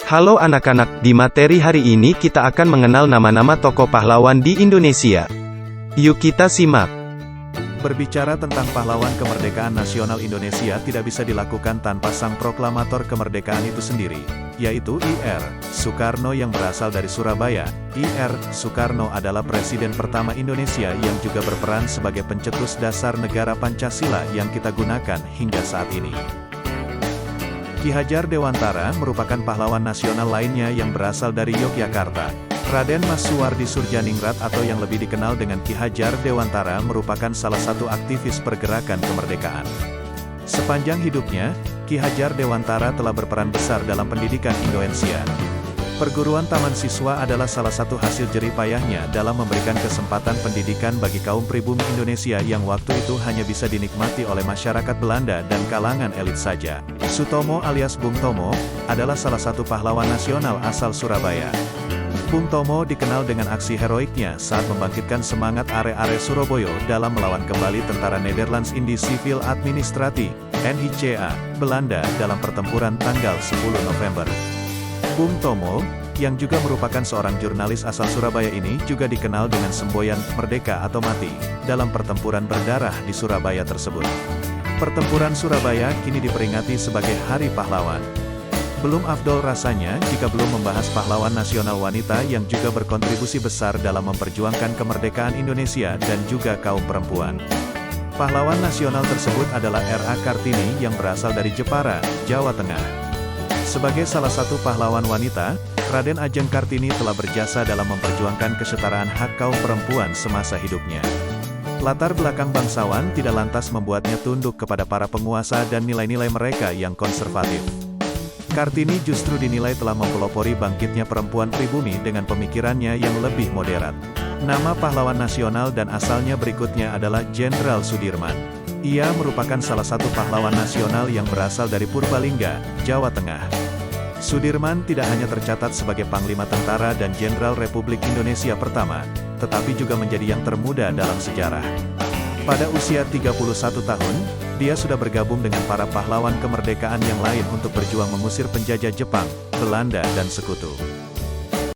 Halo anak-anak, di materi hari ini kita akan mengenal nama-nama tokoh pahlawan di Indonesia. Yuk kita simak. Berbicara tentang pahlawan kemerdekaan nasional Indonesia tidak bisa dilakukan tanpa sang proklamator kemerdekaan itu sendiri, yaitu I.R. Soekarno yang berasal dari Surabaya. I.R. Soekarno adalah presiden pertama Indonesia yang juga berperan sebagai pencetus dasar negara Pancasila yang kita gunakan hingga saat ini. Ki Hajar Dewantara merupakan pahlawan nasional lainnya yang berasal dari Yogyakarta. Raden Mas Suwardi Surjaningrat atau yang lebih dikenal dengan Ki Hajar Dewantara merupakan salah satu aktivis pergerakan kemerdekaan. Sepanjang hidupnya, Ki Hajar Dewantara telah berperan besar dalam pendidikan Indonesia. Perguruan taman siswa adalah salah satu hasil jerih payahnya dalam memberikan kesempatan pendidikan bagi kaum pribumi Indonesia yang waktu itu hanya bisa dinikmati oleh masyarakat Belanda dan kalangan elit saja. Sutomo alias Bung Tomo, adalah salah satu pahlawan nasional asal Surabaya. Bung Tomo dikenal dengan aksi heroiknya saat membangkitkan semangat are-are Surabaya dalam melawan kembali tentara Nederlands Indië Civil Administratie, NICA, Belanda dalam pertempuran tanggal 10 November. Bung Tomo, yang juga merupakan seorang jurnalis asal Surabaya ini juga dikenal dengan semboyan "Merdeka atau Mati" dalam pertempuran berdarah di Surabaya tersebut. Pertempuran Surabaya kini diperingati sebagai Hari Pahlawan. Belum afdol rasanya jika belum membahas pahlawan nasional wanita yang juga berkontribusi besar dalam memperjuangkan kemerdekaan Indonesia dan juga kaum perempuan. Pahlawan nasional tersebut adalah R.A. Kartini yang berasal dari Jepara, Jawa Tengah. Sebagai salah satu pahlawan wanita, Raden Ajeng Kartini telah berjasa dalam memperjuangkan kesetaraan hak kaum perempuan semasa hidupnya. Latar belakang bangsawan tidak lantas membuatnya tunduk kepada para penguasa dan nilai-nilai mereka yang konservatif. Kartini justru dinilai telah mempelopori bangkitnya perempuan pribumi dengan pemikirannya yang lebih modern. Nama pahlawan nasional dan asalnya berikutnya adalah Jenderal Sudirman. Ia merupakan salah satu pahlawan nasional yang berasal dari Purbalingga, Jawa Tengah. Sudirman tidak hanya tercatat sebagai Panglima Tentara dan Jenderal Republik Indonesia pertama, tetapi juga menjadi yang termuda dalam sejarah. Pada usia 31 tahun, dia sudah bergabung dengan para pahlawan kemerdekaan yang lain untuk berjuang mengusir penjajah Jepang, Belanda dan Sekutu.